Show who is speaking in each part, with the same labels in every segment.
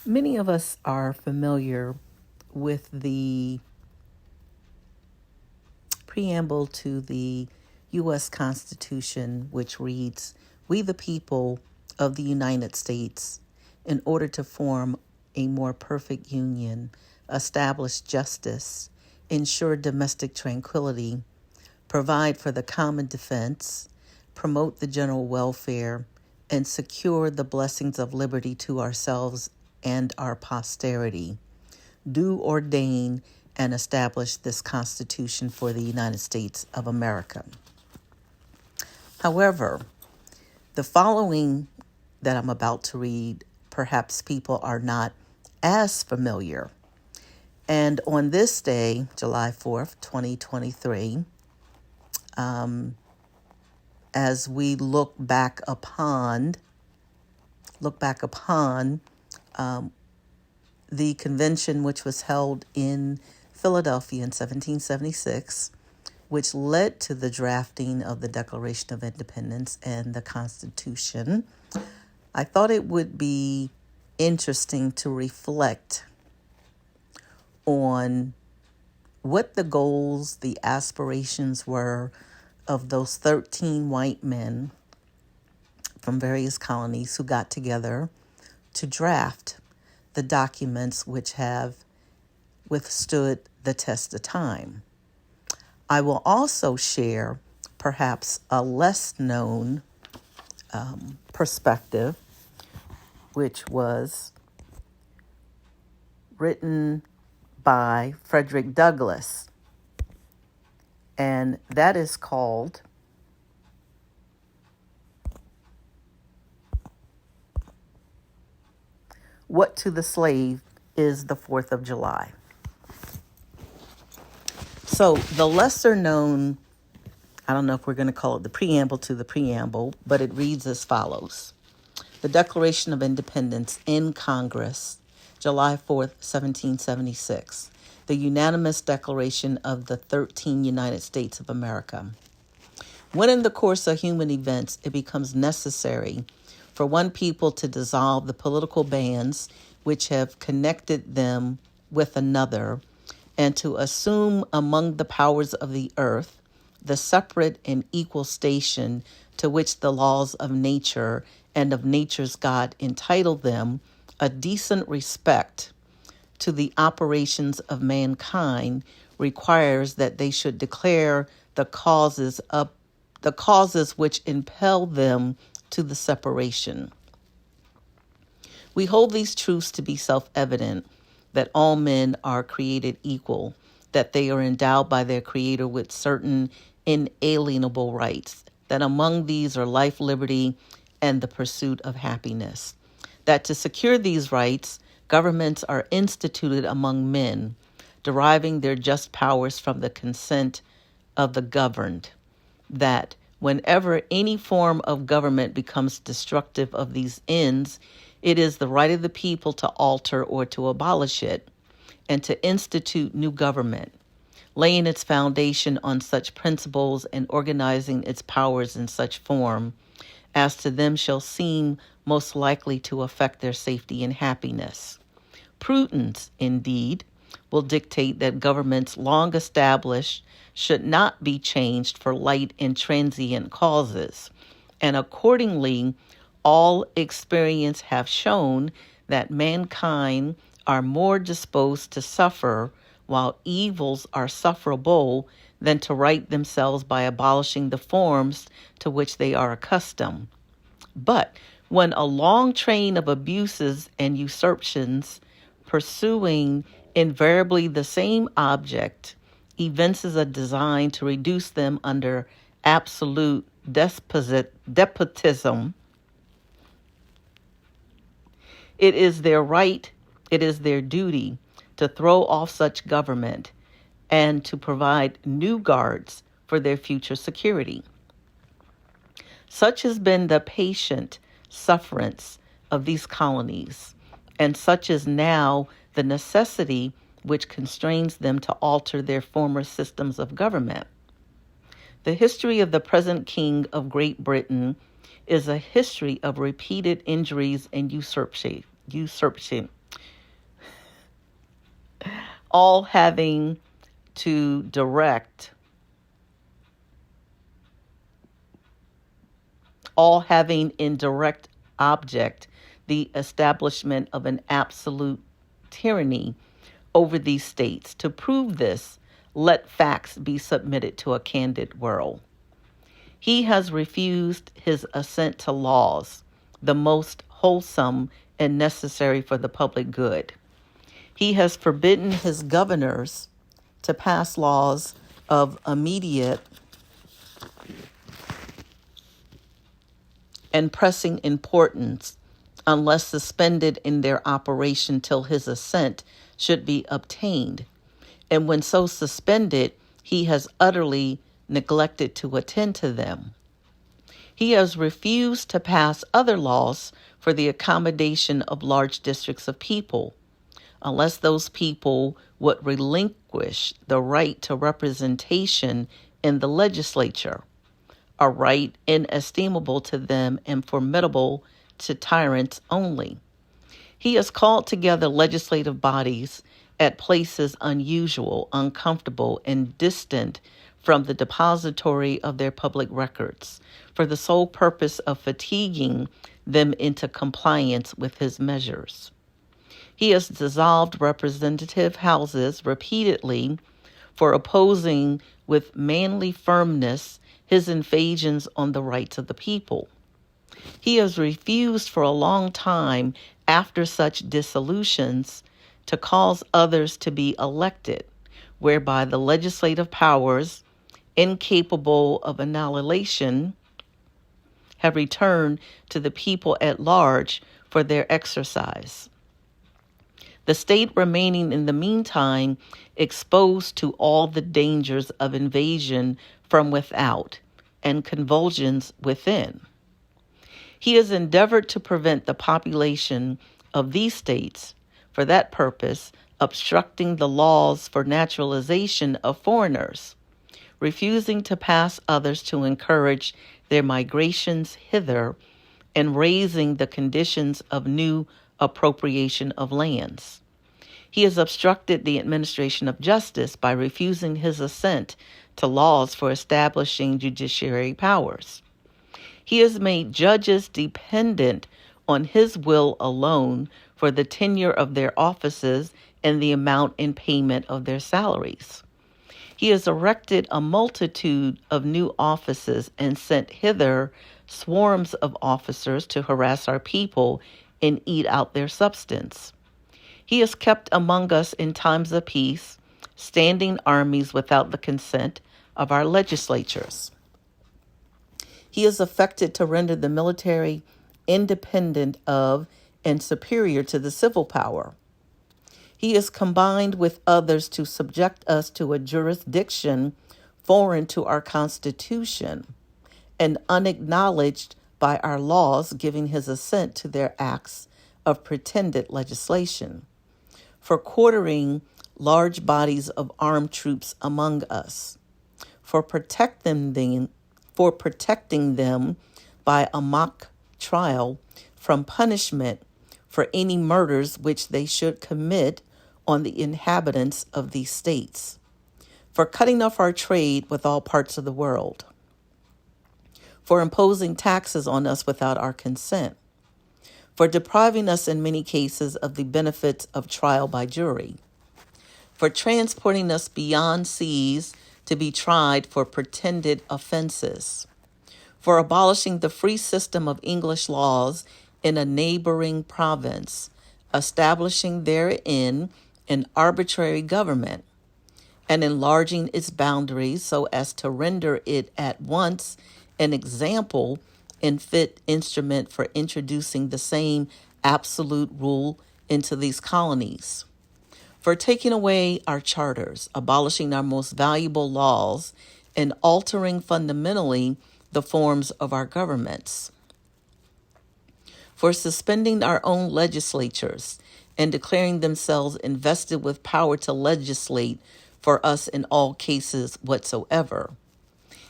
Speaker 1: Many of us are familiar with the preamble to the U.S. Constitution, which reads, "We the people of the United States, in order to form a more perfect union, establish justice, ensure domestic tranquility, provide for the common defense, promote the general welfare, and secure the blessings of liberty to ourselves and our posterity, do ordain and establish this Constitution for the United States of America." However, the following that I'm about to read, perhaps people are not as familiar. And on this day, July 4th, 2023, as we look back upon the convention which was held in Philadelphia in 1776, which led to the drafting of the Declaration of Independence and the Constitution, I thought it would be interesting to reflect on what the goals, the aspirations were of those 13 white men from various colonies who got together to draft the documents which have withstood the test of time. I will also share perhaps a less known perspective, which was written by Frederick Douglass, and that is called "What to the Slave is the 4th of July." So the lesser known, I don't know if we're going to call it the preamble to the preamble, but it reads as follows. The Declaration of Independence in Congress, July 4th, 1776. The unanimous declaration of the 13 United States of America. When in the course of human events it becomes necessary for one people to dissolve the political bands which have connected them with another, and to assume among the powers of the earth the separate and equal station to which the laws of nature and of nature's God entitle them, a decent respect to the operations of mankind requires that they should declare the causes which impel them to the separation. We hold these truths to be self-evident, that all men are created equal, that they are endowed by their Creator with certain inalienable rights, that among these are life, liberty, and the pursuit of happiness, that to secure these rights, governments are instituted among men, deriving their just powers from the consent of the governed, that whenever any form of government becomes destructive of these ends, it is the right of the people to alter or to abolish it, and to institute new government, laying its foundation on such principles and organizing its powers in such form as to them shall seem most likely to affect their safety and happiness. Prudence, indeed, will dictate that governments long established should not be changed for light and transient causes, and accordingly, all experience have shown that mankind are more disposed to suffer while evils are sufferable than to right themselves by abolishing the forms to which they are accustomed. But when a long train of abuses and usurpations pursuing invariably the same object evinces a design to reduce them under absolute despotism, it is their right, it is their duty to throw off such government and to provide new guards for their future security. Such has been the patient sufferance of these colonies, and such is now the necessity which constrains them to alter their former systems of government. The history of the present King of Great Britain is a history of repeated injuries and usurpation. all having to direct, all having in direct object the establishment of an absolute tyranny over these states. To prove this, let facts be submitted to a candid world. He has refused his assent to laws, the most wholesome and necessary for the public good. He has forbidden his governors to pass laws of immediate and pressing importance unless suspended in their operation till his assent should be obtained. And when so suspended, he has utterly neglected to attend to them. He has refused to pass other laws for the accommodation of large districts of people, unless those people would relinquish the right to representation in the legislature, a right inestimable to them and formidable to tyrants only. He has called together legislative bodies at places unusual, uncomfortable, and distant from the depository of their public records, for the sole purpose of fatiguing them into compliance with his measures. He has dissolved representative houses repeatedly for opposing with manly firmness his invasions on the rights of the people. He has refused for a long time after such dissolutions to cause others to be elected, whereby the legislative powers, incapable of annihilation, have returned to the people at large for their exercise. The state remaining in the meantime exposed to all the dangers of invasion from without and convulsions within. He has endeavored to prevent the population of these states, for that purpose, obstructing the laws for naturalization of foreigners, refusing to pass others to encourage their migrations hither, and raising the conditions of new appropriation of lands. He has obstructed the administration of justice by refusing his assent to laws for establishing judiciary powers. He has made judges dependent on his will alone for the tenure of their offices and the amount in payment of their salaries. He has erected a multitude of new offices and sent hither swarms of officers to harass our people and eat out their substance. He has kept among us in times of peace standing armies without the consent of our legislatures. He has affected to render the military independent of and superior to the civil power. He has combined with others to subject us to a jurisdiction foreign to our Constitution and unacknowledged by our laws, giving his assent to their acts of pretended legislation, for quartering large bodies of armed troops among us, for protecting them by a mock trial from punishment for any murders which they should commit on the inhabitants of these states, for cutting off our trade with all parts of the world, for imposing taxes on us without our consent, for depriving us in many cases of the benefits of trial by jury, for transporting us beyond seas to be tried for pretended offenses, for abolishing the free system of English laws in a neighboring province, establishing therein an arbitrary government, and enlarging its boundaries so as to render it at once an example and fit instrument for introducing the same absolute rule into these colonies, for taking away our charters, abolishing our most valuable laws, and altering fundamentally the forms of our governments, for suspending our own legislatures and declaring themselves invested with power to legislate for us in all cases whatsoever.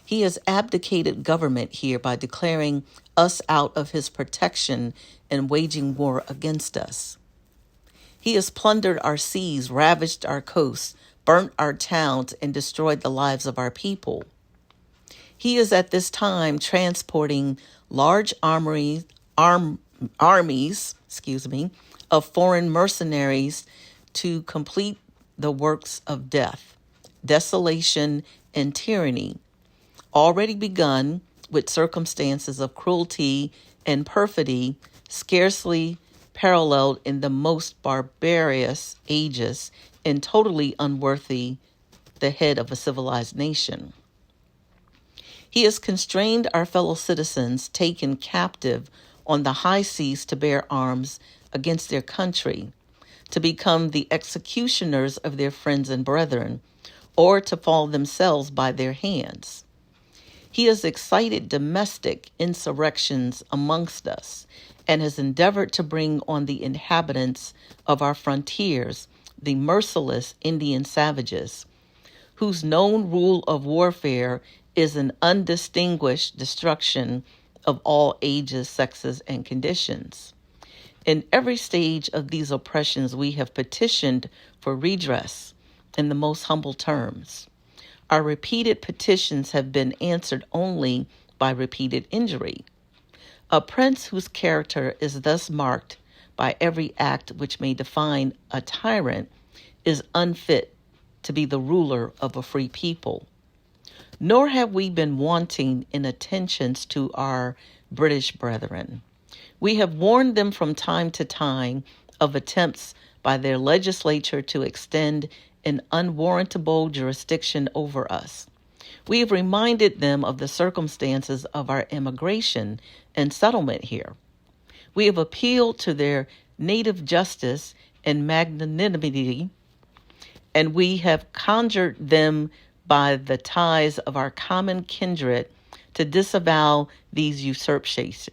Speaker 1: He has abdicated government here by declaring us out of his protection and waging war against us. He has plundered our seas, ravaged our coasts, burnt our towns, and destroyed the lives of our people. He is at this time transporting large armies, of foreign mercenaries to complete the works of death, desolation, and tyranny, already begun with circumstances of cruelty and perfidy scarcely paralleled in the most barbarous ages and totally unworthy the head of a civilized nation. He has constrained our fellow citizens taken captive on the high seas to bear arms against their country, to become the executioners of their friends and brethren, or to fall themselves by their hands. He has excited domestic insurrections amongst us and has endeavored to bring on the inhabitants of our frontiers the merciless Indian savages, whose known rule of warfare is an undistinguished destruction of all ages, sexes, and conditions. In every stage of these oppressions, we have petitioned for redress in the most humble terms. Our repeated petitions have been answered only by repeated injury. A prince whose character is thus marked by every act which may define a tyrant is unfit to be the ruler of a free people. Nor have we been wanting in attentions to our British brethren. We have warned them from time to time of attempts by their legislature to extend an unwarrantable jurisdiction over us. We have reminded them of the circumstances of our immigration and settlement here. We have appealed to their native justice and magnanimity, and we have conjured them by the ties of our common kindred to disavow these usurpations,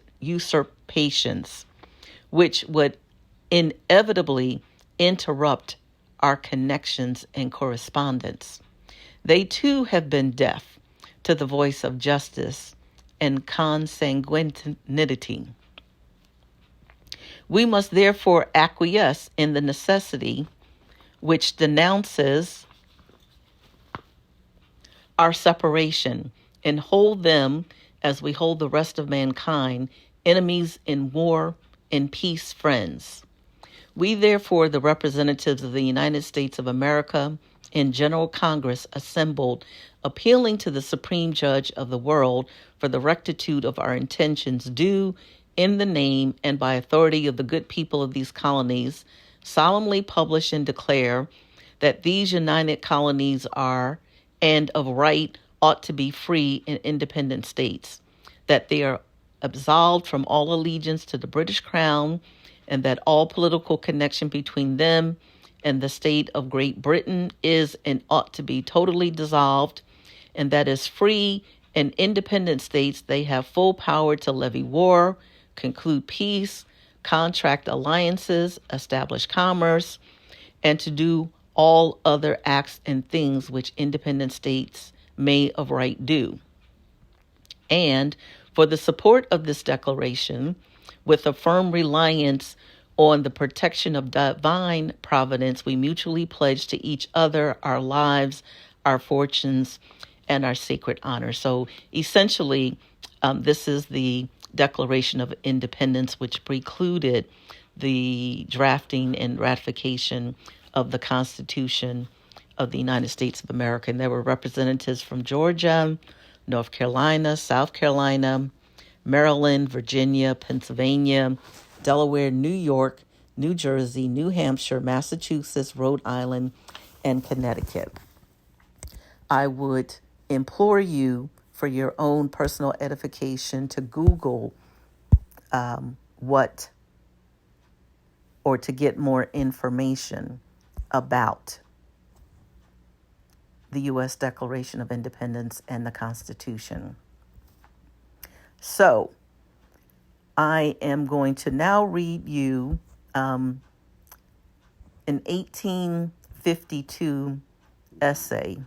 Speaker 1: which would inevitably interrupt our connections and correspondence. They too have been deaf to the voice of justice and consanguinity. We must therefore acquiesce in the necessity which denounces our separation and hold them, as we hold the rest of mankind, enemies in war, in peace, friends. We, therefore, the representatives of the United States of America in General Congress assembled, appealing to the Supreme Judge of the world for the rectitude of our intentions, do, in the name and by authority of the good people of these colonies, solemnly publish and declare that these united colonies are, and of right ought to be free and independent states, that they are absolved from all allegiance to the British Crown, and that all political connection between them and the state of Great Britain is and ought to be totally dissolved, and that as free and independent states they have full power to levy war, conclude peace, contract alliances, establish commerce, and to do all other acts and things which independent states may of right do. And for the support of this declaration, with a firm reliance on the protection of divine providence, we mutually pledge to each other our lives, our fortunes, and our sacred honor. So essentially, this is the Declaration of Independence, which precluded the drafting and ratification of the Constitution of the United States of America. And there were representatives from Georgia, North Carolina, South Carolina, Maryland, Virginia, Pennsylvania, Delaware, New York, New Jersey, New Hampshire, Massachusetts, Rhode Island, and Connecticut. I would implore you, for your own personal edification, to Google or to get more information about the U.S. Declaration of Independence and the Constitution. So, I am going to now read you an 1852 essay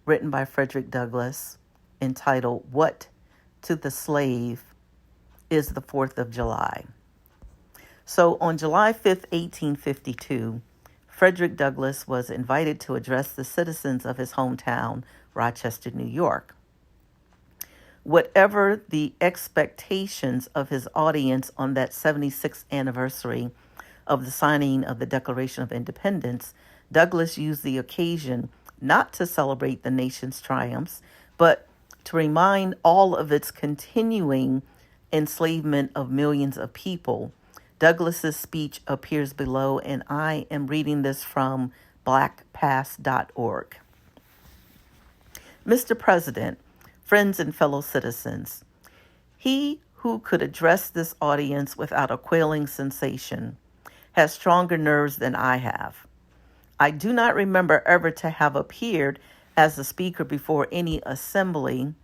Speaker 1: written by Frederick Douglass entitled, "What to the Slave is the 4th of July?" So on July 5th, 1852, Frederick Douglass was invited to address the citizens of his hometown, Rochester, New York. Whatever the expectations of his audience on that 76th anniversary of the signing of the Declaration of Independence, Douglass used the occasion not to celebrate the nation's triumphs, but to remind all of its continuing enslavement of millions of people. Douglass's speech appears below, and I am reading this from blackpast.org. Mr. President, friends and fellow citizens, he who could address this audience without a quailing sensation has stronger nerves than I have. I do not remember ever to have appeared as a speaker before any assembly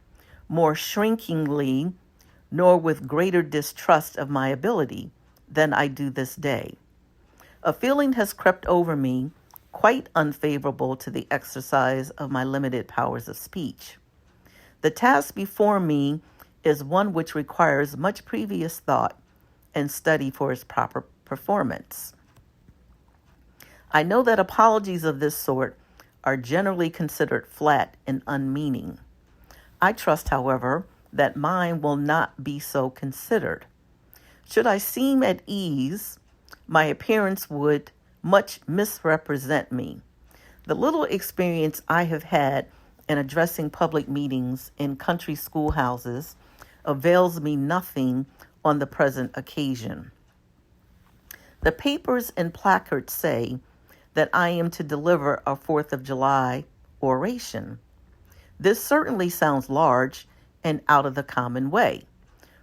Speaker 1: more shrinkingly, nor with greater distrust of my ability than I do this day. A feeling has crept over me quite unfavorable to the exercise of my limited powers of speech. The task before me is one which requires much previous thought and study for its proper performance. I know that apologies of this sort are generally considered flat and unmeaning. I trust, however, that mine will not be so considered. Should I seem at ease, my appearance would much misrepresent me. The little experience I have had in addressing public meetings in country schoolhouses avails me nothing on the present occasion. The papers and placards say that I am to deliver a 4th of July oration. This certainly sounds large and out of the common way,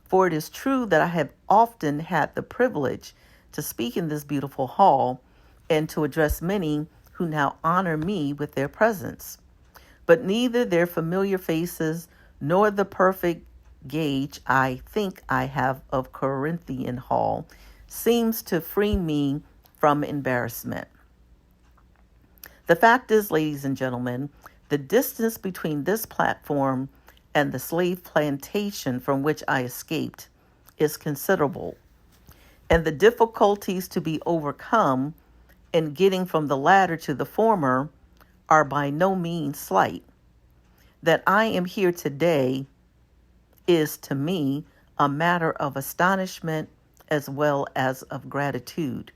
Speaker 1: for it is true that I have often had the privilege to speak in this beautiful hall and to address many who now honor me with their presence. But neither their familiar faces nor the perfect gauge I think I have of Corinthian Hall seems to free me from embarrassment. The fact is, ladies and gentlemen, the distance between this platform and the slave plantation from which I escaped is considerable, and the difficulties to be overcome in getting from the latter to the former are by no means slight. That I am here today is to me a matter of astonishment as well as of gratitude.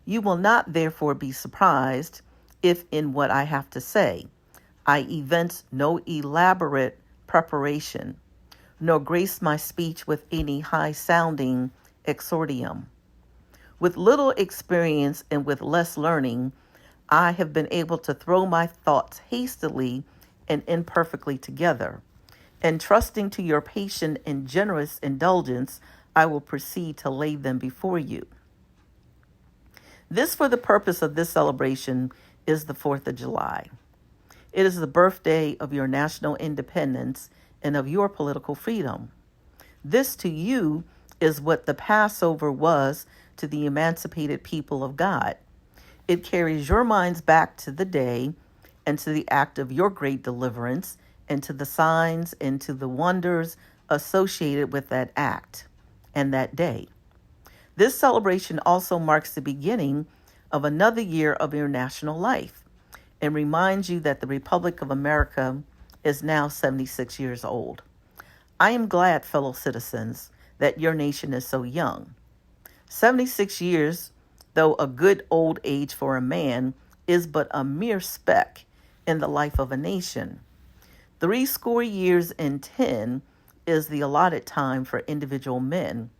Speaker 1: You will not therefore be surprised if in what I have to say I evince no elaborate preparation, nor grace my speech with any high-sounding exordium. With little experience and with less learning, I have been able to throw my thoughts hastily and imperfectly together, and trusting to your patient and generous indulgence, I will proceed to lay them before you. This, for the purpose of this celebration, is the 4th of July. It is the birthday of your national independence and of your political freedom. This to you is what the Passover was to the emancipated people of God. It carries your minds back to the day and to the act of your great deliverance and to the signs and to the wonders associated with that act and that day. This celebration also marks the beginning of another year of your national life and reminds you that the Republic of America is now 76 years old. I am glad, fellow citizens, that your nation is so young. 76 years, though a good old age for a man, is but a mere speck in the life of a nation. 80 years and 10 is the allotted time for individual men,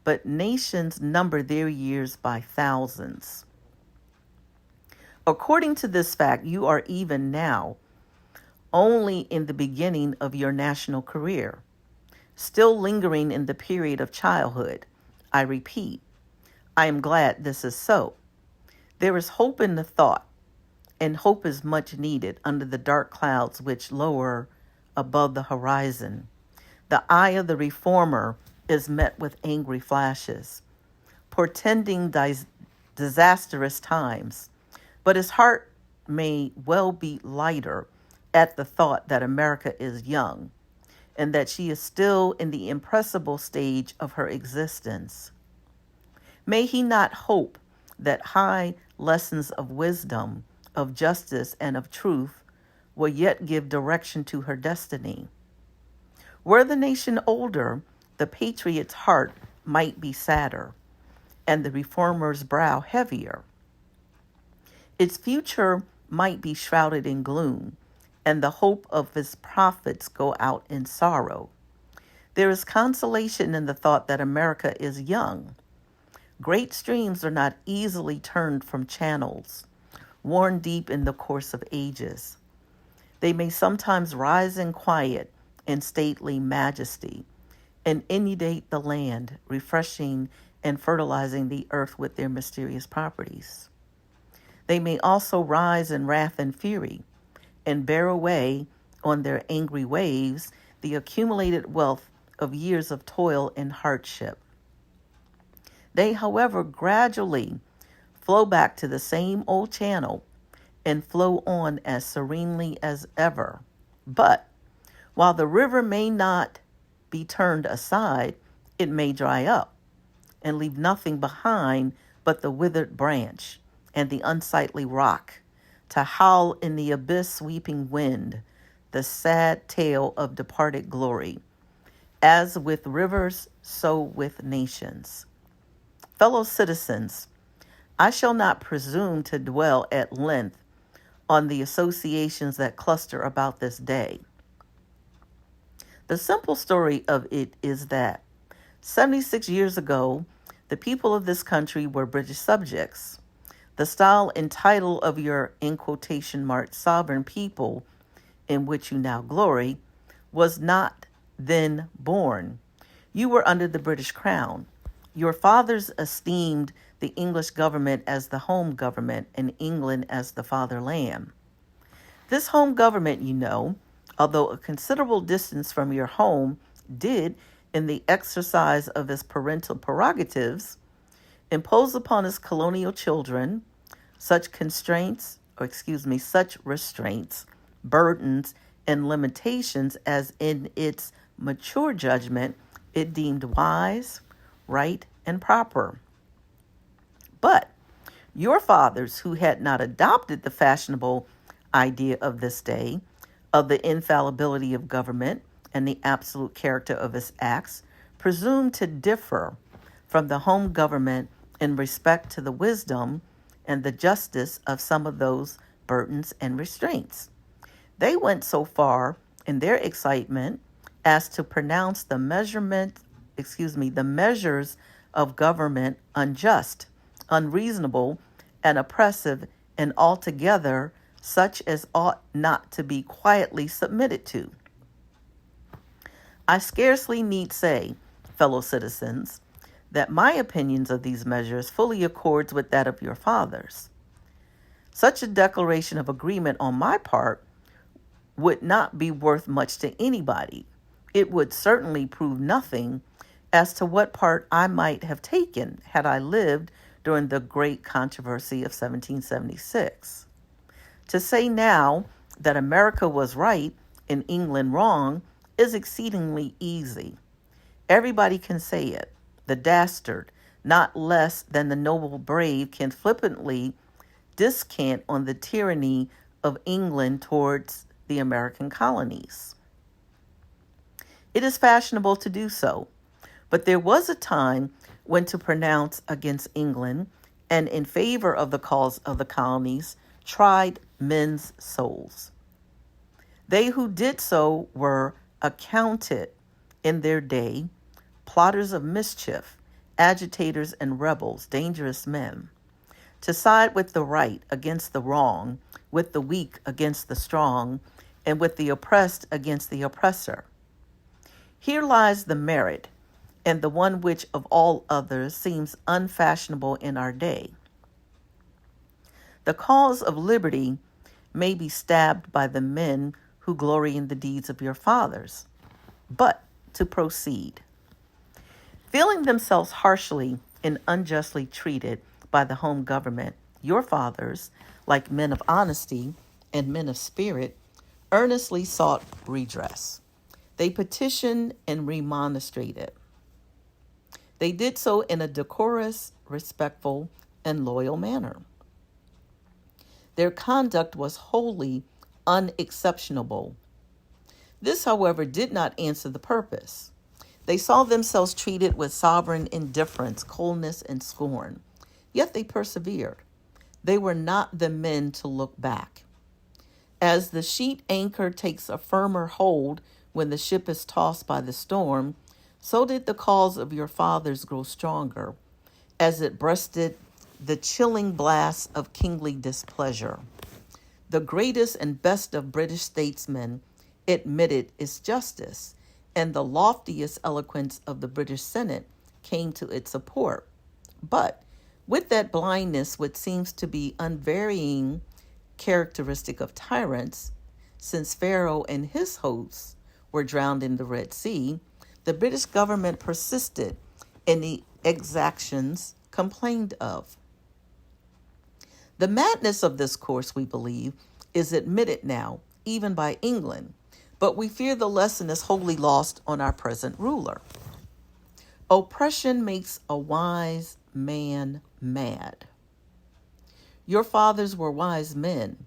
Speaker 1: but nations number their years by thousands. According to this fact, you are even now only in the beginning of your national career, still lingering in the period of childhood. I repeat, I am glad this is so. There is hope in the thought, and hope is much needed under the dark clouds which lower above the horizon. The eye of the reformer is met with angry flashes, portending disastrous times, but his heart may well be lighter at the thought that America is young and that she is still in the impressible stage of her existence. May he not hope that high lessons of wisdom, of justice, and of truth will yet give direction to her destiny. Were the nation older, the patriot's heart might be sadder, and the reformer's brow heavier. Its future might be shrouded in gloom, and the hope of his prophets go out in sorrow. There is consolation in the thought that America is young. Great streams are not easily turned from channels, worn deep in the course of ages. They may sometimes rise in quiet and stately majesty, and inundate the land, refreshing and fertilizing the earth with their mysterious properties. They may also rise in wrath and fury, and bear away on their angry waves the accumulated wealth of years of toil and hardship. They, however, gradually flow back to the same old channel and flow on as serenely as ever. But while the river may not be turned aside, it may dry up and leave nothing behind but the withered branch and the unsightly rock, to howl in the abyss-sweeping wind the sad tale of departed glory. As with rivers, so with nations. Fellow citizens, I shall not presume to dwell at length on the associations that cluster about this day. The simple story of it is that 76 years ago, the people of this country were British subjects. The style and title of your, in quotation marks, sovereign people, in which you now glory, was not then born. You were under the British crown. Your fathers esteemed the English government as the home government and England as the fatherland. This home government, you know, although a considerable distance from your home, did, in the exercise of its parental prerogatives, impose upon its colonial children such restraints, burdens, and limitations as in its mature judgment it deemed wise, right, and proper. But your fathers, who had not adopted the fashionable idea of this day, of the infallibility of government and the absolute character of its acts, presumed to differ from the home government in respect to the wisdom and the justice of some of those burdens and restraints. They went so far in their excitement as to pronounce the measures of government unjust, unreasonable, and oppressive, and altogether such as ought not to be quietly submitted to. I scarcely need say, fellow citizens, that my opinions of these measures fully accords with that of your fathers. Such a declaration of agreement on my part would not be worth much to anybody. It would certainly prove nothing as to what part I might have taken had I lived during the great controversy of 1776. To say now that America was right and England wrong is exceedingly easy. Everybody can say it. The dastard, not less than the noble brave, can flippantly descant on the tyranny of England towards the American colonies. It is fashionable to do so, but there was a time when to pronounce against England and in favor of the cause of the colonies tried men's souls. They who did so were accounted in their day plotters of mischief, agitators and rebels, dangerous men. To side with the right against the wrong, with the weak against the strong, and with the oppressed against the oppressor. Here lies the merit, and the one which of all others seems unfashionable in our day. The cause of liberty may be stabbed by the men who glory in the deeds of your fathers. But to proceed. Feeling themselves harshly and unjustly treated by the home government, your fathers, like men of honesty and men of spirit, earnestly sought redress. They petitioned and remonstrated. They did so in a decorous respectful, and loyal manner. Their conduct was wholly unexceptionable. This, however, did not answer the purpose. They saw themselves treated with sovereign indifference, coldness, and scorn. Yet they persevered. They were not the men to look back. As the sheet anchor takes a firmer hold when the ship is tossed by the storm, so did the cause of your fathers grow stronger as it breasted the chilling blast of kingly displeasure. The greatest and best of British statesmen admitted its justice, and the loftiest eloquence of the British Senate came to its support. But with that blindness, which seems to be unvarying characteristic of tyrants, since Pharaoh and his hosts were drowned in the Red Sea, the British government persisted in the exactions complained of. The madness of this course, we believe, is admitted now, even by England, but we fear the lesson is wholly lost on our present ruler. Oppression makes a wise man mad. Your fathers were wise men,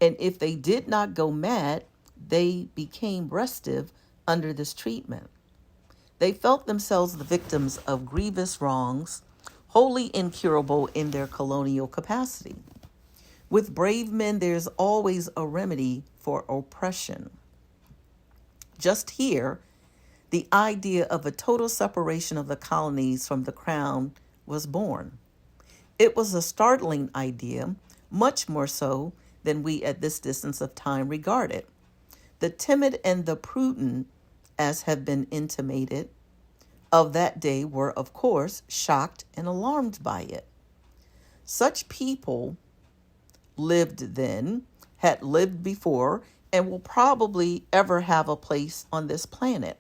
Speaker 1: and if they did not go mad, they became restive under this treatment. They felt themselves the victims of grievous wrongs, wholly incurable in their colonial capacity. With brave men, there's always a remedy for oppression. Just here, the idea of a total separation of the colonies from the crown was born. It was a startling idea, much more so than we at this distance of time regard it. The timid and the prudent, as have been intimated, of that day were, of course, shocked and alarmed by it. Such people lived then, had lived before, and will probably ever have a place on this planet.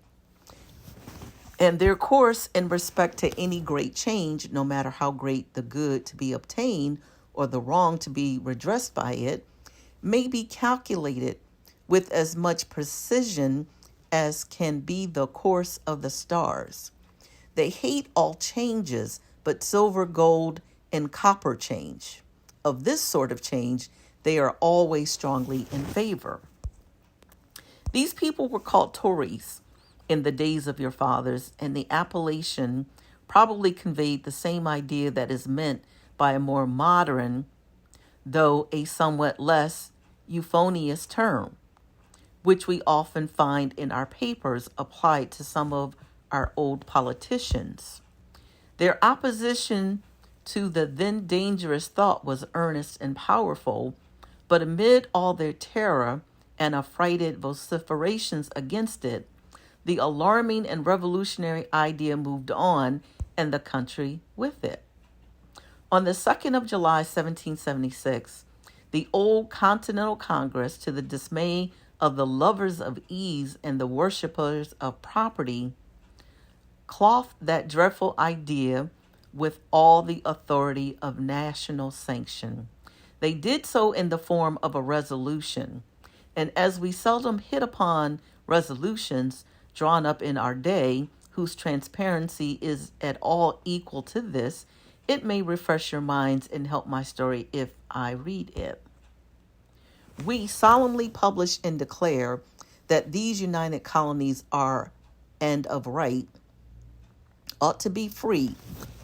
Speaker 1: And their course in respect to any great change, no matter how great the good to be obtained or the wrong to be redressed by it, may be calculated with as much precision as can be the course of the stars. They hate all changes but silver, gold, and copper change. Of this sort of change, they are always strongly in favor. These people were called Tories in the days of your fathers, and the appellation probably conveyed the same idea that is meant by a more modern, though a somewhat less euphonious term, which we often find in our papers applied to some of our old politicians. Their opposition to the then dangerous thought was earnest and powerful, but amid all their terror and affrighted vociferations against it, the alarming and revolutionary idea moved on, and the country with it. On the 2nd of July, 1776, the old Continental Congress, to the dismay of the lovers of ease and the worshippers of property, clothed that dreadful idea with all the authority of national sanction. They did so in the form of a resolution, and as we seldom hit upon resolutions drawn up in our day whose transparency is at all equal to this, it may refresh your minds and help my story if I read it. We solemnly publish and declare that these united colonies are, and of right, ought to be free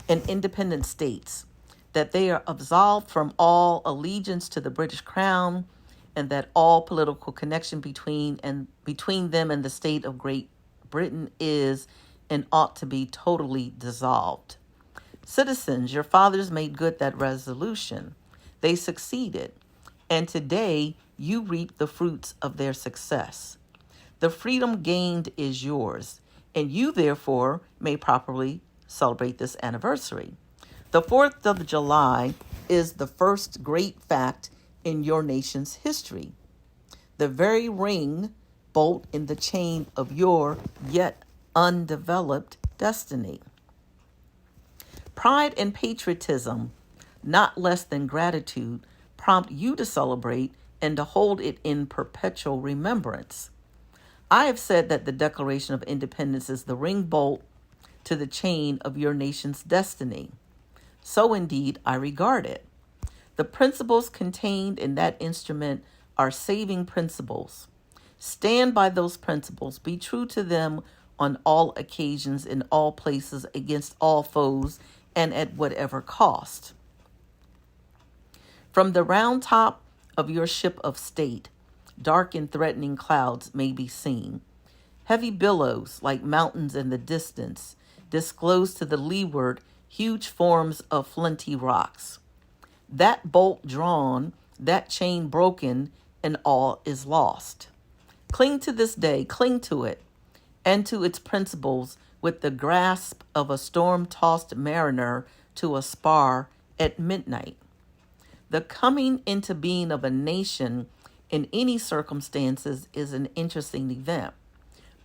Speaker 1: and independent states, that they are absolved from all allegiance to the British Crown, and that all political connection between them and the state of Great Britain is and ought to be totally dissolved. Citizens, your fathers made good that resolution. They succeeded, and today you reap the fruits of their success. The freedom gained is yours, and you therefore may properly celebrate this anniversary. The 4th of July is the first great fact in your nation's history, the very ring bolt in the chain of your yet undeveloped destiny. Pride and patriotism, not less than gratitude, prompt you to celebrate and to hold it in perpetual remembrance. I have said that the Declaration of Independence is the ring bolt to the chain of your nation's destiny. So indeed I regard it. The principles contained in that instrument are saving principles. Stand by those principles. Be true to them on all occasions, in all places, against all foes, and at whatever cost. From the round top of your ship of state, dark and threatening clouds may be seen. Heavy billows, like mountains in the distance, disclose to the leeward huge forms of flinty rocks. That bolt drawn, that chain broken, and all is lost. Cling to this day, cling to it, and to its principles with the grasp of a storm-tossed mariner to a spar at midnight. The coming into being of a nation in any circumstances is an interesting event.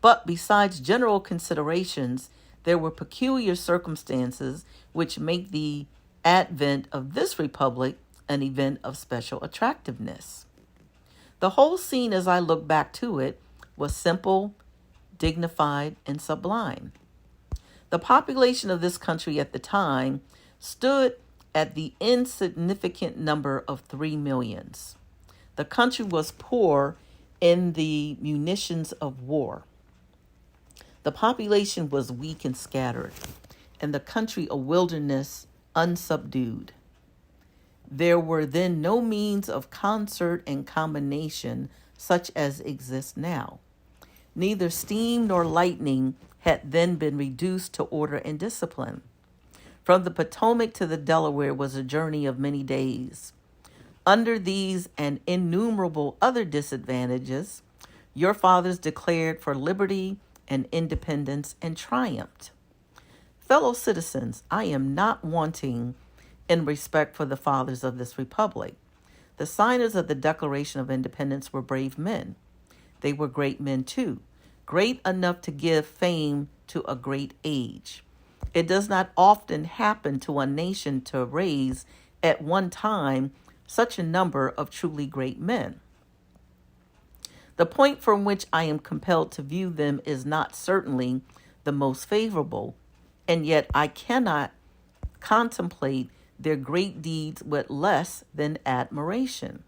Speaker 1: But besides general considerations, there were peculiar circumstances which make the advent of this republic an event of special attractiveness. The whole scene, as I look back to it, was simple, dignified, and sublime. The population of this country at the time stood at the insignificant number of 3 millions. The country was poor in the munitions of war. The population was weak and scattered, and the country a wilderness unsubdued. There were then no means of concert and combination such as exist now. Neither steam nor lightning had then been reduced to order and discipline. From the Potomac to the Delaware was a journey of many days. Under these and innumerable other disadvantages, your fathers declared for liberty and independence and triumphed. Fellow citizens, I am not wanting in respect for the fathers of this republic. The signers of the Declaration of Independence were brave men. They were great men too, great enough to give fame to a great age. It does not often happen to a nation to raise at one time such a number of truly great men. The point from which I am compelled to view them is not certainly the most favorable, and yet I cannot contemplate their great deeds with less than admiration.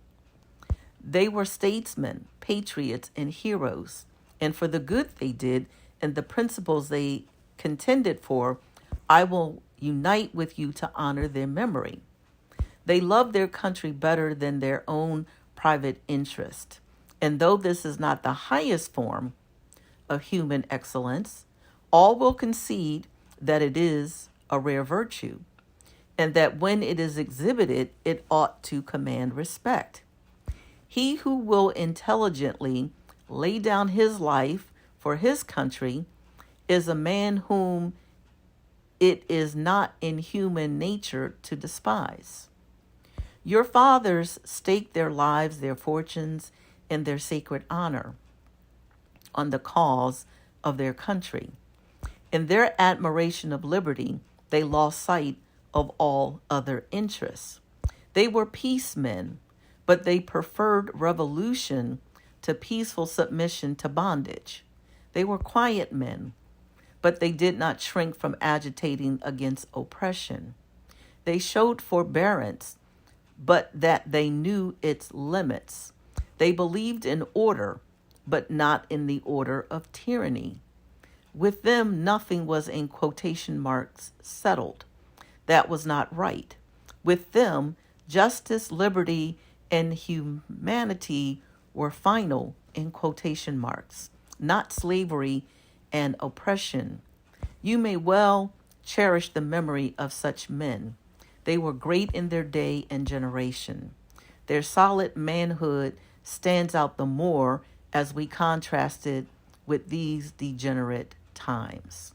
Speaker 1: They were statesmen, patriots, and heroes, and for the good they did and the principles they contended for, I will unite with you to honor their memory. They loved their country better than their own private interest. And though this is not the highest form of human excellence, all will concede that it is a rare virtue, and that when it is exhibited, it ought to command respect. He who will intelligently lay down his life for his country is a man whom it is not in human nature to despise. Your fathers staked their lives, their fortunes, and their sacred honor on the cause of their country. In their admiration of liberty, they lost sight of all other interests. They were peacemen, but they preferred revolution to peaceful submission to bondage. They were quiet men, but they did not shrink from agitating against oppression. They showed forbearance, but that they knew its limits. They believed in order, but not in the order of tyranny. With them, nothing was in quotation marks settled. That was not right. With them, justice, liberty, and humanity were final in quotation marks, not slavery and oppression. You may well cherish the memory of such men. They were great in their day and generation. Their solid manhood stands out the more as we contrast it with these degenerate times.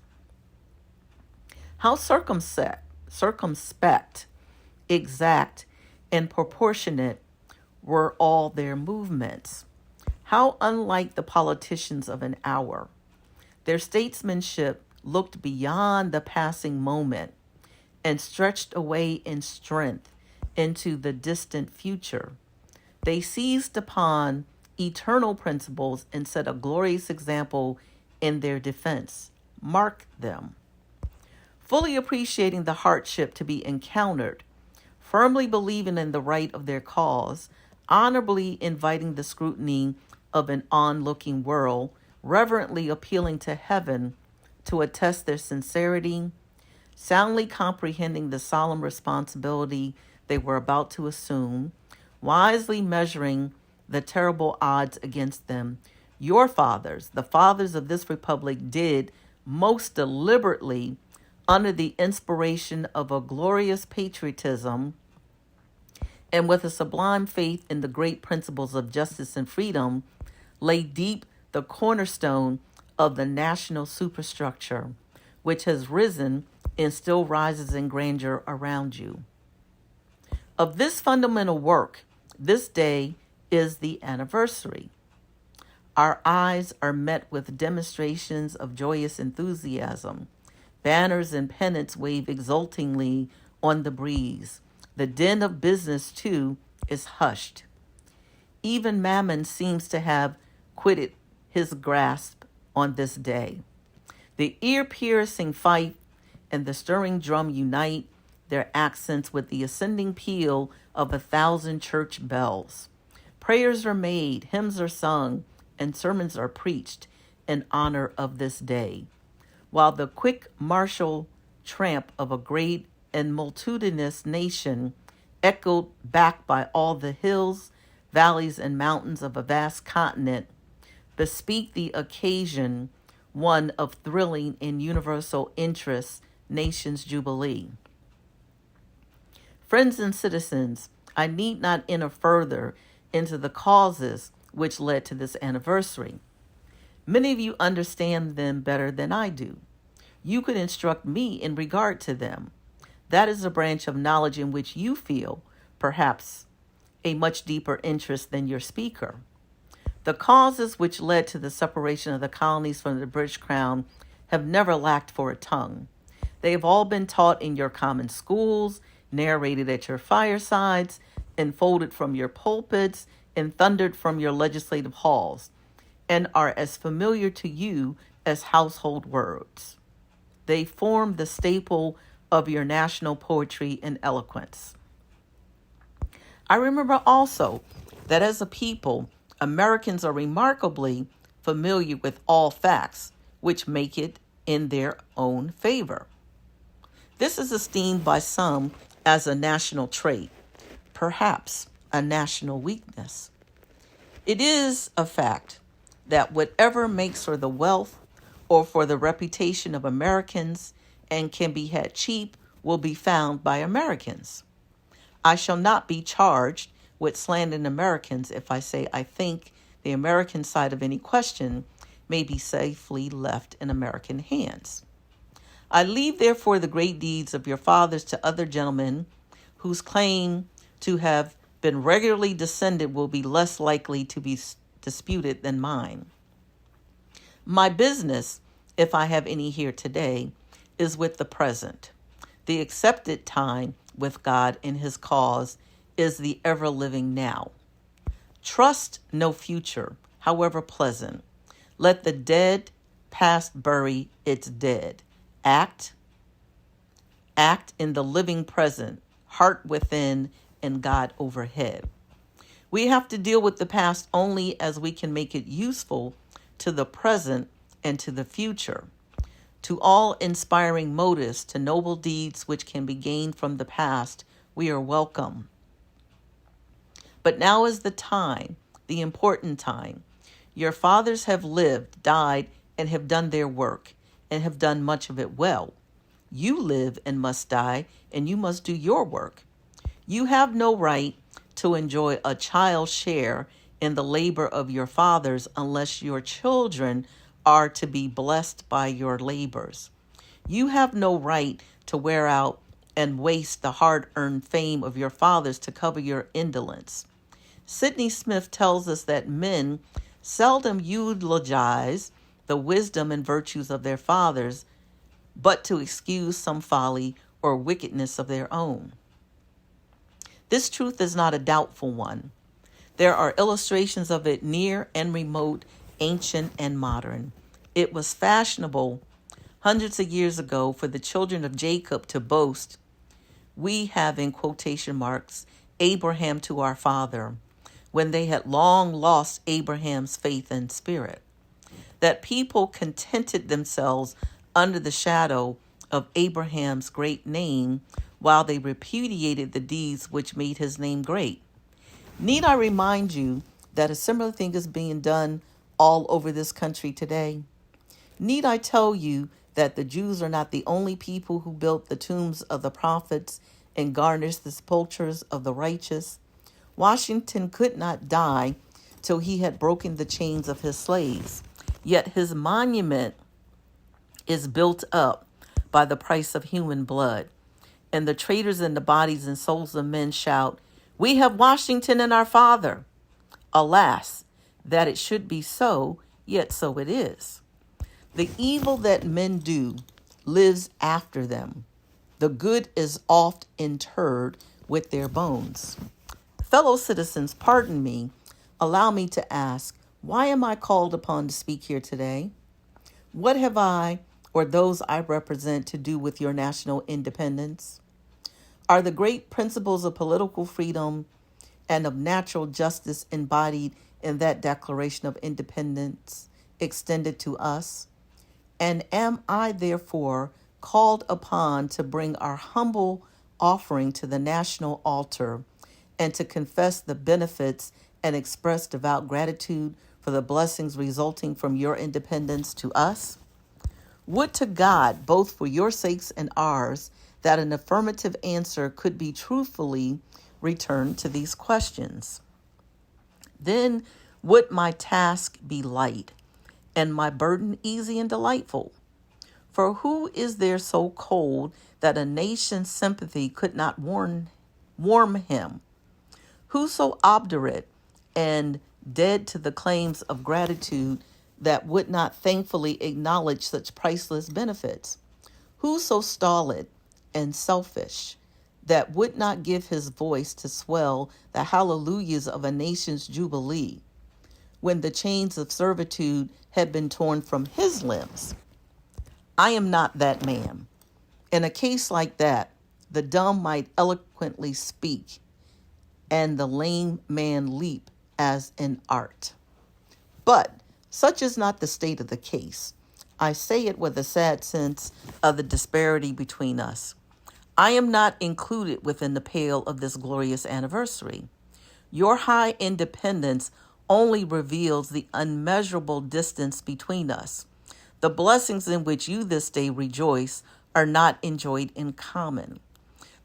Speaker 1: How circumspect, exact, and proportionate were all their movements. How unlike the politicians of an hour. Their statesmanship looked beyond the passing moment and stretched away in strength into the distant future. They seized upon eternal principles and set a glorious example in their defense. Mark them. Fully appreciating the hardship to be encountered, firmly believing in the right of their cause, honorably inviting the scrutiny of an onlooking world, reverently appealing to heaven to attest their sincerity, soundly comprehending the solemn responsibility they were about to assume, wisely measuring the terrible odds against them. Your fathers, the fathers of this republic, did most deliberately, under the inspiration of a glorious patriotism and with a sublime faith in the great principles of justice and freedom, lay deep the cornerstone of the national superstructure, which has risen and still rises in grandeur around you. Of this fundamental work, this day is the anniversary. Our eyes are met with demonstrations of joyous enthusiasm. Banners and pennants wave exultingly on the breeze. The din of business, too, is hushed. Even Mammon seems to have quitted his grasp on this day. The ear-piercing fife and the stirring drum unite their accents with the ascending peal of 1,000 church bells. Prayers are made, hymns are sung, and sermons are preached in honor of this day, while the quick martial tramp of a great and multitudinous nation, echoed back by all the hills, valleys, and mountains of a vast continent, bespeak the occasion one of thrilling and universal interest, nation's jubilee. Friends and citizens, I need not enter further into the causes which led to this anniversary. Many of you understand them better than I do. You could instruct me in regard to them. That is a branch of knowledge in which you feel, perhaps, a much deeper interest than your speaker. The causes which led to the separation of the colonies from the British Crown have never lacked for a tongue. They have all been taught in your common schools, narrated at your firesides, enfolded from your pulpits, and thundered from your legislative halls, and are as familiar to you as household words. They form the staple of your national poetry and eloquence. I remember also that as a people, Americans are remarkably familiar with all facts, which make it in their own favor. This is esteemed by some as a national trait, perhaps a national weakness. It is a fact that whatever makes for the wealth or for the reputation of Americans and can be had cheap will be found by Americans. I shall not be charged with slandering Americans if I say I think the American side of any question may be safely left in American hands. I leave, therefore, the great deeds of your fathers to other gentlemen whose claim to have been regularly descended will be less likely to be disputed than mine. My business, if I have any here today, is with the present. The accepted time with God in his cause is the ever-living now. Trust no future, however pleasant. Let the dead past bury its dead. Act in the living present, heart within and God overhead. We have to deal with the past only as we can make it useful to the present and to the future. To all inspiring motives, to noble deeds which can be gained from the past, we are welcome. But now is the time, the important time. Your fathers have lived, died, and have done their work, and have done much of it well. You live and must die, and you must do your work. You have no right to enjoy a child's share in the labor of your fathers unless your children are to be blessed by your labors. You have no right to wear out and waste the hard-earned fame of your fathers to cover your indolence. Sidney Smith tells us that men seldom eulogize the wisdom and virtues of their fathers, but to excuse some folly or wickedness of their own. This truth is not a doubtful one. There are illustrations of it near and remote, ancient and modern. It was fashionable hundreds of years ago for the children of Jacob to boast, we have, in quotation marks, Abraham to our father, when they had long lost Abraham's faith and spirit. That people contented themselves under the shadow of Abraham's great name while they repudiated the deeds which made his name great. Need I remind you that a similar thing is being done all over this country today? Need I tell you that the Jews are not the only people who built the tombs of the prophets and garnished the sepulchres of the righteous? Washington could not die till he had broken the chains of his slaves, yet his monument is built up by the price of human blood. And the traitors in the bodies and souls of men shout, "We have Washington and our father." Alas, that it should be so, yet so it is. The evil that men do lives after them. The good is oft interred with their bones. Fellow citizens, pardon me. Allow me to ask, why am I called upon to speak here today? What have I, or those I represent, to do with your national independence? Are the great principles of political freedom and of natural justice embodied in that Declaration of Independence extended to us? And am I therefore called upon to bring our humble offering to the national altar and to confess the benefits and express devout gratitude for the blessings resulting from your independence to us? Would to God, both for your sakes and ours, that an affirmative answer could be truthfully returned to these questions. Then would my task be light and my burden easy and delightful. For who is there so cold that a nation's sympathy could not warm him? Who so obdurate and dead to the claims of gratitude that would not thankfully acknowledge such priceless benefits? Who so stolid and selfish that would not give his voice to swell the hallelujahs of a nation's jubilee when the chains of servitude had been torn from his limbs? I am not that man. In a case like that, the dumb might eloquently speak and the lame man leap as in art. But such is not the state of the case. I say it with a sad sense of the disparity between us. I am not included within the pale of this glorious anniversary. Your high independence only reveals the unmeasurable distance between us. The blessings in which you this day rejoice are not enjoyed in common.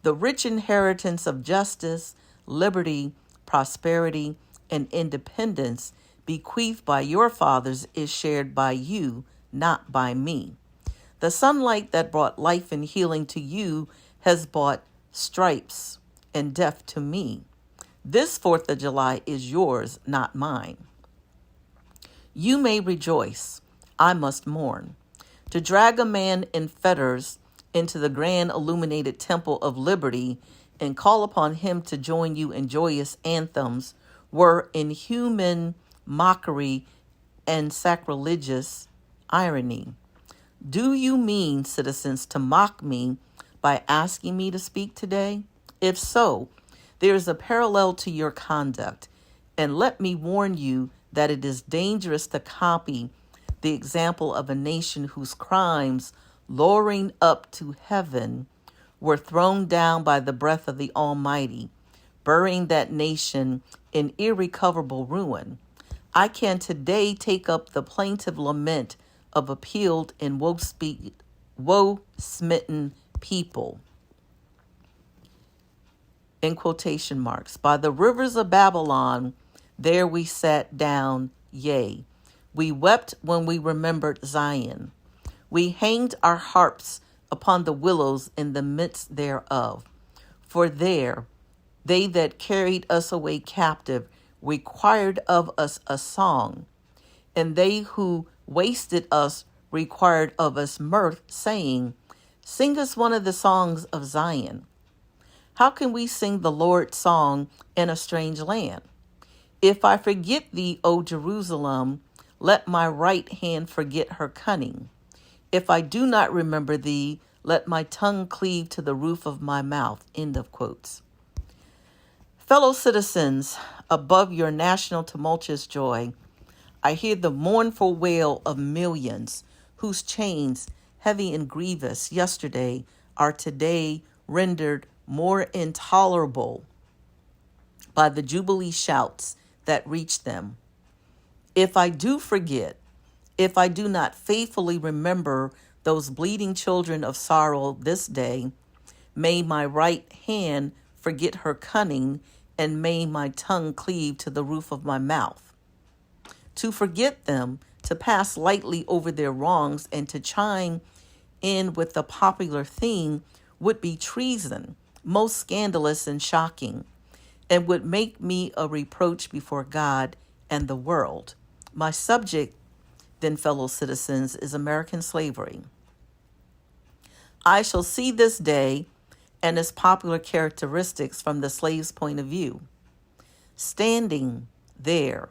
Speaker 1: The rich inheritance of justice, liberty, prosperity, and independence bequeathed by your fathers is shared by you, not by me. The sunlight that brought life and healing to you has brought stripes and death to me. This 4th of July is yours, not mine. You may rejoice. I must mourn. To drag a man in fetters into the grand illuminated temple of liberty and call upon him to join you in joyous anthems were inhuman mockery and sacrilegious irony. Do you mean, citizens, to mock me by asking me to speak today? If so, there is a parallel to your conduct, and let me warn you that it is dangerous to copy the example of a nation whose crimes, lowering up to heaven, were thrown down by the breath of the Almighty, burying that nation in irrecoverable ruin. I can today take up the plaintive lament of a peeled and woe-smitten people. In quotation marks, by the rivers of Babylon, there we sat down, yea, we wept when we remembered Zion. We hanged our harps upon the willows in the midst thereof. For there, they that carried us away captive required of us a song, and they who wasted us required of us mirth, saying, sing us one of the songs of Zion. How can we sing the Lord's song in a strange land? If I forget thee, O Jerusalem, let my right hand forget her cunning. If I do not remember thee, let my tongue cleave to the roof of my mouth. End of quotes. Fellow citizens, above your national tumultuous joy, I hear the mournful wail of millions whose chains, heavy and grievous yesterday, are today rendered more intolerable by the jubilee shouts that reach them. If I do forget, if I do not faithfully remember those bleeding children of sorrow this day, may my right hand forget her cunning, and may my tongue cleave to the roof of my mouth. To forget them, to pass lightly over their wrongs, and to chime in with the popular theme would be treason, most scandalous and shocking, and would make me a reproach before God and the world. My subject, then, fellow citizens, is American slavery. I shall see this day and its popular characteristics from the slave's point of view. Standing there,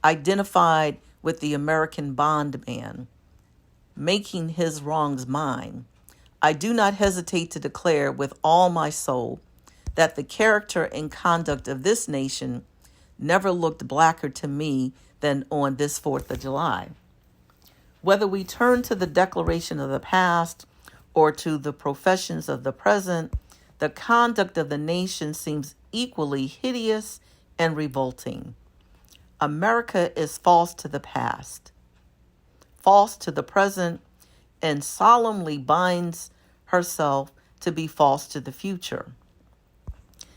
Speaker 1: identified with the American bondman, making his wrongs mine, I do not hesitate to declare with all my soul that the character and conduct of this nation never looked blacker to me than on this 4th of July. Whether we turn to the declaration of the past or to the professions of the present, the conduct of the nation seems equally hideous and revolting. America is false to the past, false to the present, and solemnly binds herself to be false to the future.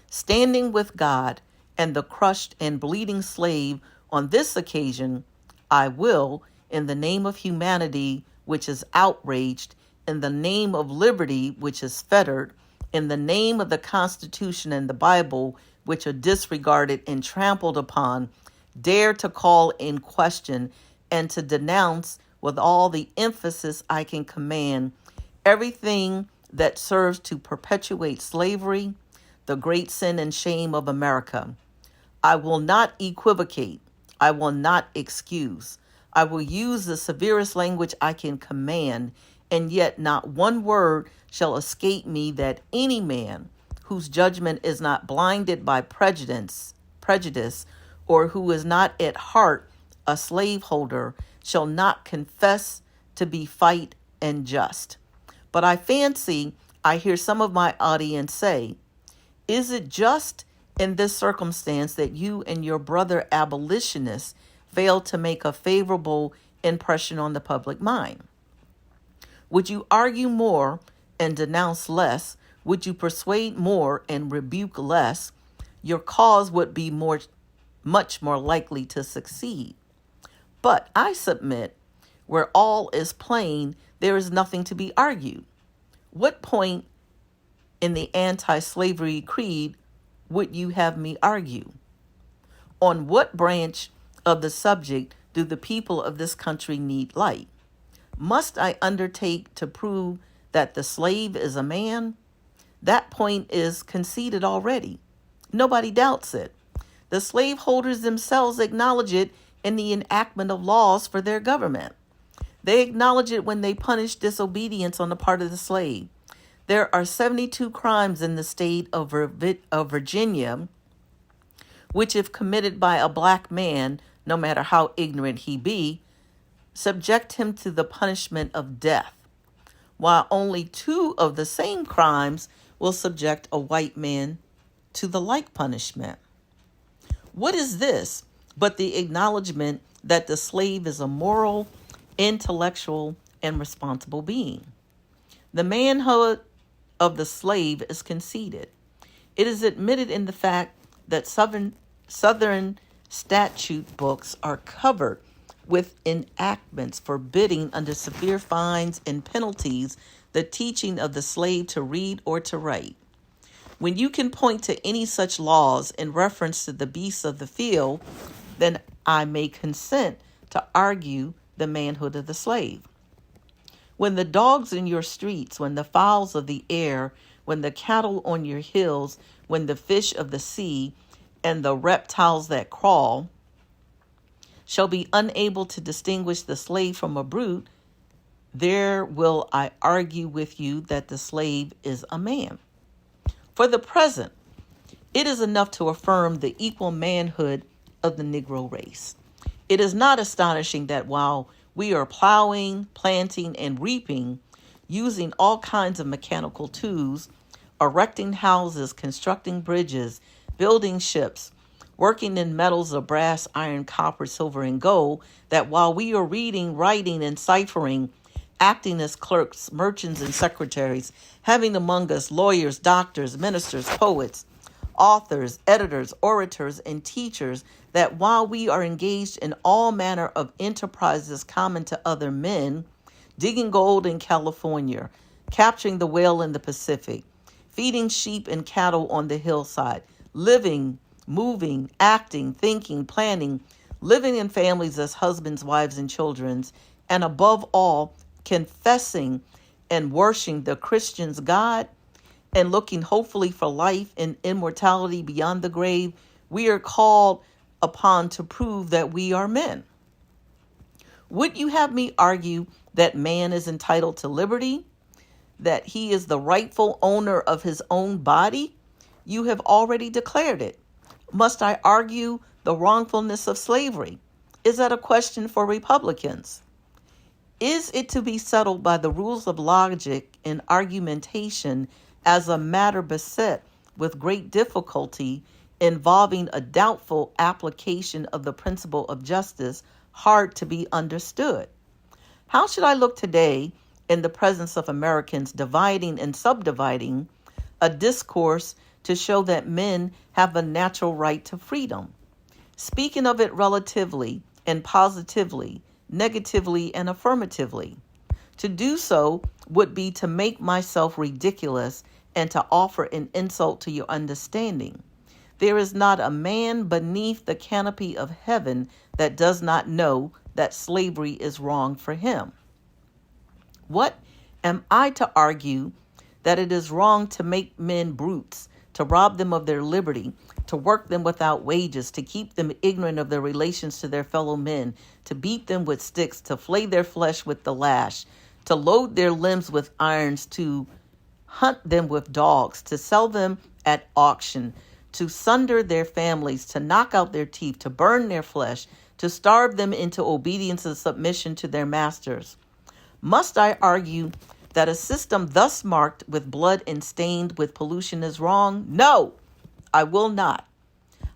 Speaker 1: Standing with God and the crushed and bleeding slave on this occasion, I will, in the name of humanity, which is outraged, in the name of liberty, which is fettered, in the name of the Constitution and the Bible, which are disregarded and trampled upon, dare to call in question and to denounce with all the emphasis I can command everything that serves to perpetuate slavery, the great sin and shame of America. I will not equivocate. I will not excuse. I will use the severest language I can command, and yet not one word shall escape me that any man whose judgment is not blinded by prejudice, or who is not at heart a slaveholder, shall not confess to be fight and just. But I fancy I hear some of my audience say, is it just in this circumstance that you and your brother abolitionists failed to make a favorable impression on the public mind? Would you argue more and denounce less? Would you persuade more and rebuke less? Your cause would be much more likely to succeed. But I submit, where all is plain, there is nothing to be argued. What point in the anti-slavery creed would you have me argue? On what branch of the subject do the people of this country need light? Must I undertake to prove that the slave is a man? That point is conceded already. Nobody doubts it. The slaveholders themselves acknowledge it in the enactment of laws for their government. They acknowledge it when they punish disobedience on the part of the slave. There are 72 crimes in the state of Virginia, which, if committed by a black man, no matter how ignorant he be, subject him to the punishment of death, while only 2 of the same crimes will subject a white man to the like punishment. What is this but the acknowledgement that the slave is a moral, intellectual, and responsible being? The manhood of the slave is conceded. It is admitted in the fact that Southern statute books are covered with enactments forbidding under severe fines and penalties the teaching of the slave to read or to write. When you can point to any such laws in reference to the beasts of the field, then I may consent to argue the manhood of the slave. When the dogs in your streets, when the fowls of the air, when the cattle on your hills, when the fish of the sea, and the reptiles that crawl shall be unable to distinguish the slave from a brute, there will I argue with you that the slave is a man. For the present, it is enough to affirm the equal manhood of the Negro race. It is not astonishing that while we are plowing, planting, and reaping, using all kinds of mechanical tools, erecting houses, constructing bridges, building ships, working in metals of brass, iron, copper, silver, and gold, that while we are reading, writing, and ciphering, acting as clerks, merchants, and secretaries, having among us lawyers, doctors, ministers, poets, authors, editors, orators, and teachers, that while we are engaged in all manner of enterprises common to other men, digging gold in California, capturing the whale in the Pacific, feeding sheep and cattle on the hillside, living, moving, acting, thinking, planning, living in families as husbands, wives, and children, and above all, confessing and worshiping the Christian's God, and looking hopefully for life and immortality beyond the grave, we are called upon to prove that we are men. Would you have me argue that man is entitled to liberty, that he is the rightful owner of his own body? You have already declared it. Must I argue the wrongfulness of slavery? Is that a question for Republicans? Is it to be settled by the rules of logic and argumentation as a matter beset with great difficulty, involving a doubtful application of the principle of justice, hard to be understood? How should I look today in the presence of Americans dividing and subdividing a discourse to show that men have a natural right to freedom, speaking of it relatively and positively, negatively and affirmatively? To do so would be to make myself ridiculous and to offer an insult to your understanding. There is not a man beneath the canopy of heaven that does not know that slavery is wrong for him. What am I to argue that it is wrong to make men brutes, to rob them of their liberty, to work them without wages, to keep them ignorant of their relations to their fellow men, to beat them with sticks, to flay their flesh with the lash, to load their limbs with irons, to hunt them with dogs, to sell them at auction, to sunder their families, to knock out their teeth, to burn their flesh, to starve them into obedience and submission to their masters? Must I argue that a system thus marked with blood and stained with pollution is wrong? No, I will not.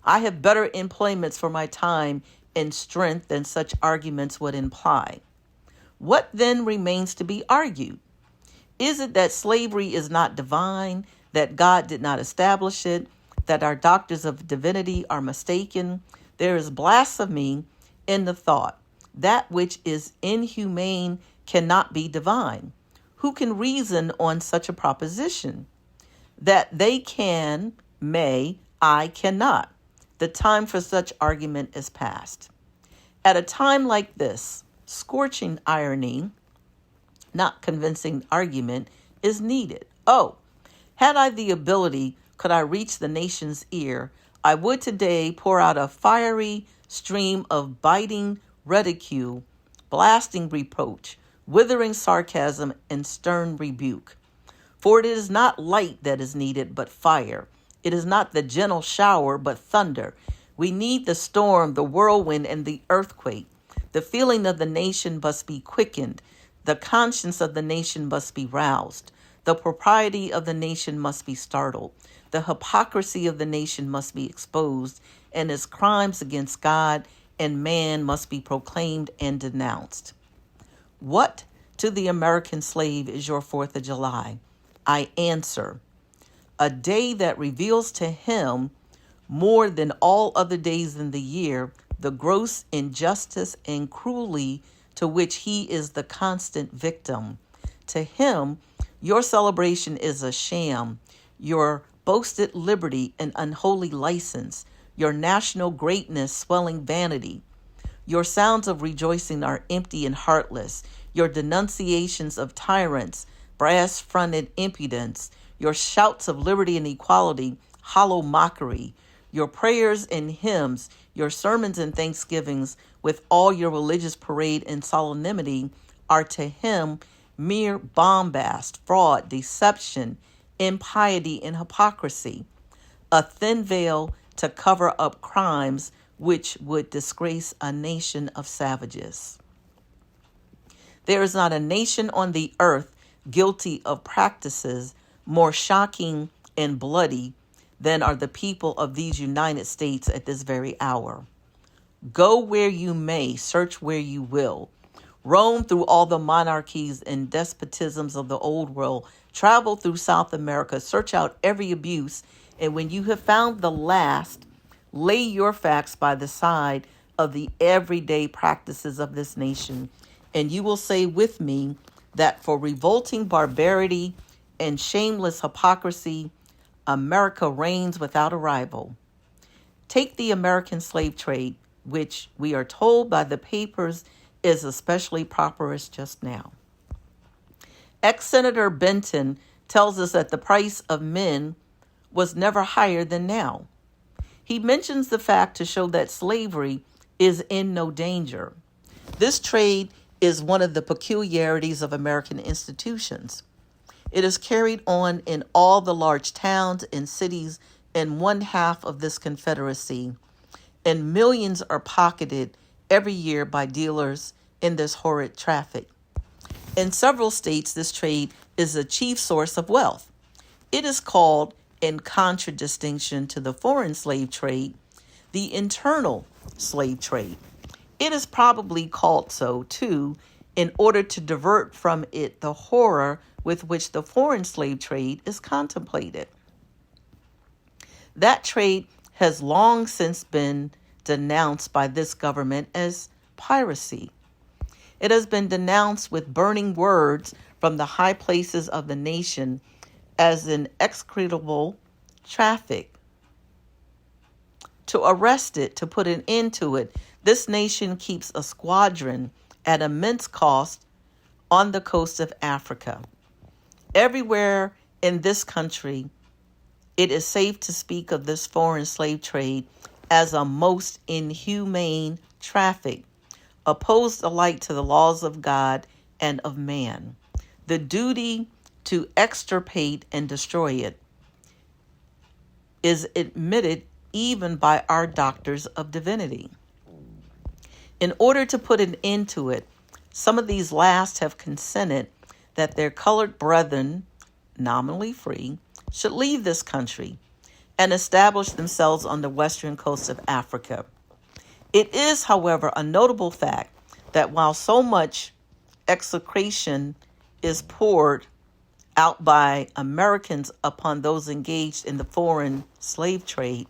Speaker 1: I have better employments for my time and strength than such arguments would imply. What then remains to be argued? Is it that slavery is not divine, that God did not establish it, that our doctors of divinity are mistaken? There is blasphemy in the thought. That which is inhumane cannot be divine. Who can reason on such a proposition? That they can, may, I cannot. The time for such argument is past. At a time like this, scorching irony, not convincing argument, is needed. Oh, had I the ability, could I reach the nation's ear, I would today pour out a fiery stream of biting ridicule, blasting reproach, withering sarcasm, and stern rebuke. For it is not light that is needed, but fire. It is not the gentle shower, but thunder. We need the storm, the whirlwind, and the earthquake. The feeling of the nation must be quickened. The conscience of the nation must be roused. The propriety of the nation must be startled. The hypocrisy of the nation must be exposed, and its crimes against God and man must be proclaimed and denounced. What to the American slave is your 4th of July? I answer, a day that reveals to him more than all other days in the year the gross injustice and cruelty to which he is the constant victim. To him, your celebration is a sham, your boasted liberty an unholy license, your national greatness swelling vanity. Your sounds of rejoicing are empty and heartless, your denunciations of tyrants, brass-fronted impudence, your shouts of liberty and equality, hollow mockery, your prayers and hymns, your sermons and thanksgivings, with all your religious parade and solemnity, are to him mere bombast, fraud, deception, impiety, and hypocrisy, a thin veil to cover up crimes which would disgrace a nation of savages. There is not a nation on the earth guilty of practices more shocking and bloody than are the people of these United States at this very hour. Go where you may, search where you will. Roam through all the monarchies and despotisms of the old world. Travel through South America. Search out every abuse. And when you have found the last, lay your facts by the side of the everyday practices of this nation. And you will say with me that for revolting barbarity and shameless hypocrisy, America reigns without a rival. Take the American slave trade, which we are told by the papers is especially prosperous just now. Ex-Senator Benton tells us that the price of men was never higher than now. He mentions the fact to show that slavery is in no danger. This trade is one of the peculiarities of American institutions. It is carried on in all the large towns and cities in one half of this confederacy, and millions are pocketed every year by dealers in this horrid traffic. In several states, this trade is a chief source of wealth. It is called, in contradistinction to the foreign slave trade, the internal slave trade. It is probably called so, too, in order to divert from it the horror with which the foreign slave trade is contemplated. That trade has long since been denounced by this government as piracy. It has been denounced with burning words from the high places of the nation as an execrable traffic. To arrest it, to put an end to it, this nation keeps a squadron at immense cost on the coast of Africa. Everywhere in this country, it is safe to speak of this foreign slave trade as a most inhumane traffic, opposed alike to the laws of God and of man. The duty to extirpate and destroy it is admitted even by our doctors of divinity. In order to put an end to it, some of these last have consented that their colored brethren, nominally free, should leave this country and establish themselves on the western coast of Africa. It is, however, a notable fact that while so much execration is poured out by Americans upon those engaged in the foreign slave trade,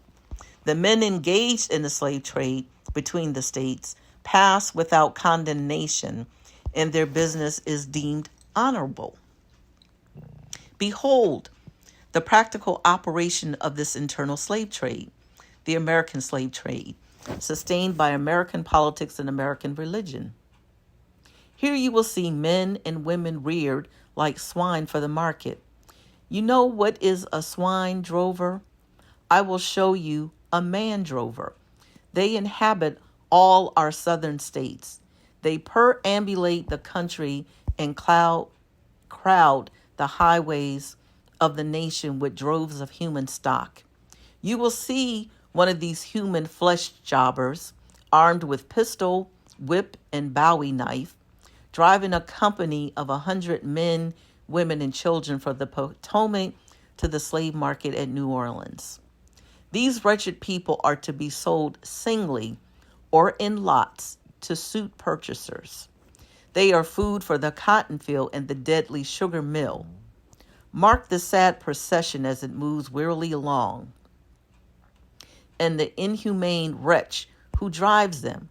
Speaker 1: the men engaged in the slave trade between the states pass without condemnation, and their business is deemed honorable. Behold, the practical operation of this internal slave trade, the American slave trade, sustained by American politics and American religion. Here you will see men and women reared like swine for the market. You know what is a swine drover? I will show you a man drover. They inhabit all our southern states. They perambulate the country and crowd the highways of the nation with droves of human stock. You will see one of these human flesh jobbers, armed with pistol, whip, and bowie knife, driving a company of 100 men, women, and children from the Potomac to the slave market at New Orleans. These wretched people are to be sold singly or in lots to suit purchasers. They are food for the cotton field and the deadly sugar mill. Mark the sad procession as it moves wearily along, and the inhumane wretch who drives them.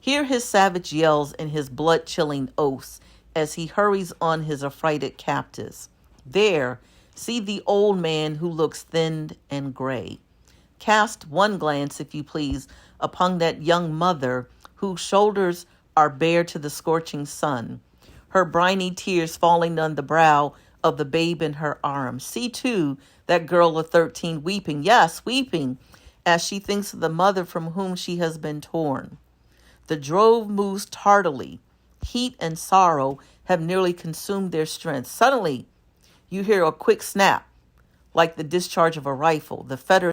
Speaker 1: Hear his savage yells and his blood-chilling oaths as he hurries on his affrighted captives. There, see the old man who looks thinned and gray. Cast one glance, if you please, upon that young mother whose shoulders are bare to the scorching sun, her briny tears falling on the brow of the babe in her arms. See, too, that girl of 13 weeping, yes, weeping, as she thinks of the mother from whom she has been torn. The drove moves tardily, Heat and sorrow have nearly consumed their strength. Suddenly, you hear a quick snap, like the discharge of a rifle. The